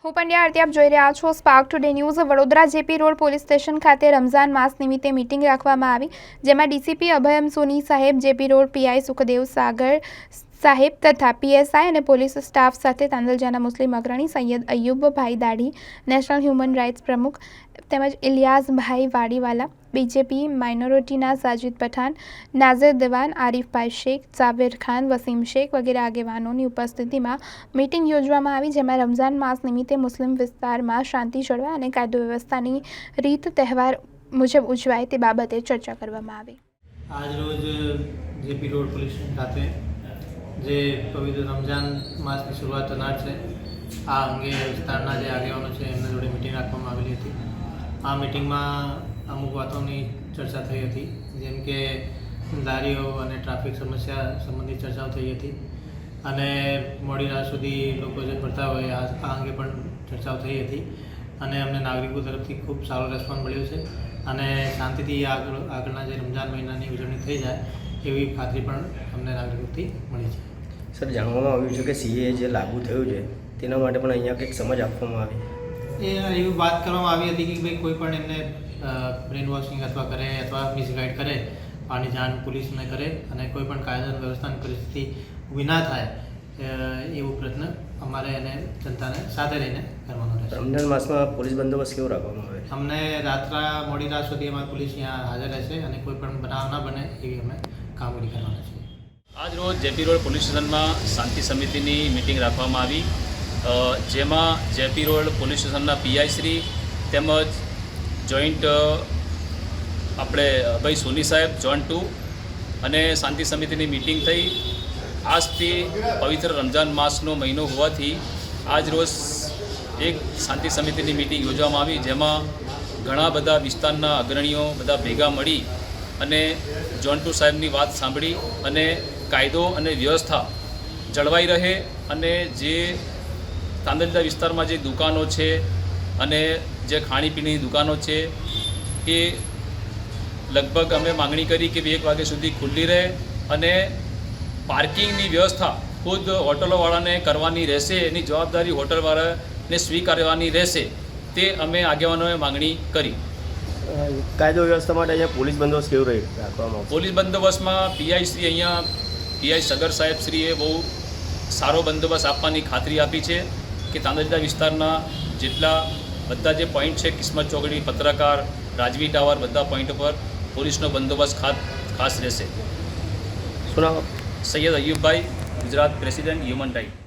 હું પંડ્યા આરતી, આપ જોઈ રહ્યા છો spark today news. Vadodara JP road police station ખાતે રમઝાન માસ નિમિત્તે મીટિંગ રાખવામાં આવી, જેમાં ડીસીપી અભયમ સોની સાહેબ, જેપી રોડ પીઆઈ સુખદેવ સાગર સાહેબ તથા પીએસઆઈ અને પોલીસ સ્ટાફ સાથે તાંદલજાના મુસ્લિમ અગ્રણી સૈયદ અય્યુબભાઈ દાઢી, નેશનલ હ્યુમન રાઇટ્સ પ્રમુખ તેમજ ઇલિયાસભાઈ વાડીવાલા, બીજેપી માઇનોરિટીના સાજિદ પઠાણ, નાઝિર દિવાન, આરિફભાઈ શેખ, જાવેર ખાન, વસીમ શેખ વગેરે આગેવાનોની ઉપસ્થિતિમાં મીટિંગ યોજવામાં આવી, જેમાં રમઝાન માસ નિમિત્તે મુસ્લિમ વિસ્તારમાં શાંતિ જળવાય અને કાયદો વ્યવસ્થાની રીત તહેવાર મુજબ ઉજવાય તે બાબતે ચર્ચા કરવામાં આવી। આજ રોજ જેપી રોડ પોલીસ સ્ટેશન ખાતે જે પવિત્ર રમઝાન માસની શરૂઆત થનાર છે, આ અંગે વિસ્તારના જે આગેવાનો છે એમના જોડે મિટિંગ રાખવામાં આવેલી હતી। આ મિટિંગમાં અમુક વાતોની ચર્ચા થઈ હતી, જેમ કે લારીઓ અને ટ્રાફિક સમસ્યા સંબંધિત ચર્ચાઓ થઈ હતી અને મોડી રાત સુધી લોકો જે ફરતા હોય આ અંગે પણ ચર્ચાઓ થઈ હતી અને અમને નાગરિકો તરફથી ખૂબ સારો રેસ્પોન્સ મળ્યો છે અને શાંતિથી આગળના જે રમઝાન મહિનાની ઉજવણી થઈ જાય એવી ખાતરી પણ અમને નાગરિકોથી મળી છે। સર, જાણવામાં આવ્યું છે કે સીએ જે લાગુ થયું છે તેના માટે પણ અહીંયા કંઈક સમજ આપવામાં આવી, એવી વાત કરવામાં આવી હતી કે ભાઈ કોઈ પણ એમને બ્રેન વોશિંગ અથવા કરે અથવા મિસગાઈડ કરે, આની જાણ પોલીસને કરે અને કોઈ પણ કાયદા વ્યવસ્થાની પરિસ્થિતિ ઊભી ના થાય એવો પ્રયત્ન અમારે એને જનતાને સાથે રહીને કરવાનો રહેશે। રમઝાન માસમાં પોલીસ બંદોબસ્ત કેવો રાખવામાં આવે? અમને મોડી રાત સુધી અમારી પોલીસ અહીંયા હાજર રહેશે અને કોઈ પણ બનાવ ના બને એવી અમે કામગીરી કરવાના છીએ। આજ રોજ જેપી રોડ પોલીસ સ્ટેશનમાં શાંતિ સમિતિની મિટિંગ રાખવામાં આવી, જેમાં જેપી રોડ પોલીસ સ્ટેશનના પીઆઈ શ્રી તેમજ જોઈન્ટ આપણે અભય સોની સાહેબ ઝોન 2 અને શાંતિ સમિતિની મિટિંગ થઈ। આજથી પવિત્ર રમઝાન માસનો મહિનો હોવાથી આજ રોજ એક શાંતિ સમિતિની મિટિંગ યોજવામાં આવી, જેમાં ઘણા બધા વિસ્તારના અગ્રણીઓ બધા ભેગા મળી અને ઝોન 2 સાહેબની વાત સાંભળી અને કાયદો અને વ્યવસ્થા જળવાઈ રહે અને જે તાંદલજા વિસ્તારમાં જે દુકાનો છે અને જે ખાણીપીણીની દુકાનો છે એ લગભગ અમે માંગણી કરી કે 1 વાગ્યા સુધી ખુલ્લી રહે અને પાર્કિંગની વ્યવસ્થા ખુદ હોટલોવાળાને કરવાની રહેશે, એની જવાબદારી હોટલવાળાને સ્વીકારવાની રહેશે, તે અમે આગેવાનોએ માંગણી કરી। કાયદો વ્યવસ્થા માટે અહીંયા પોલીસ બંદોબસ્ત કેવું રાખવામાં આવશે? પોલીસ બંદોબસ્તમાં પીઆઈ શ્રી અહીંયા પીઆઈ સગર સાહેબ શ્રીએ બહુ સારો બંદોબસ્ત આપવાની ખાતરી આપી છે કે તાંદલજા વિસ્તારના જેટલા બધા જે પોઈન્ટ છે, કિસ્મત ચોકડી, પત્રકાર, રાજવી ટાવર, બધા પોઈન્ટ પર પોલીસનો બંદોબસ્ત ખાસ રહેશે। શું નામ? Syed Ayyubbhai, Gujarat president human right.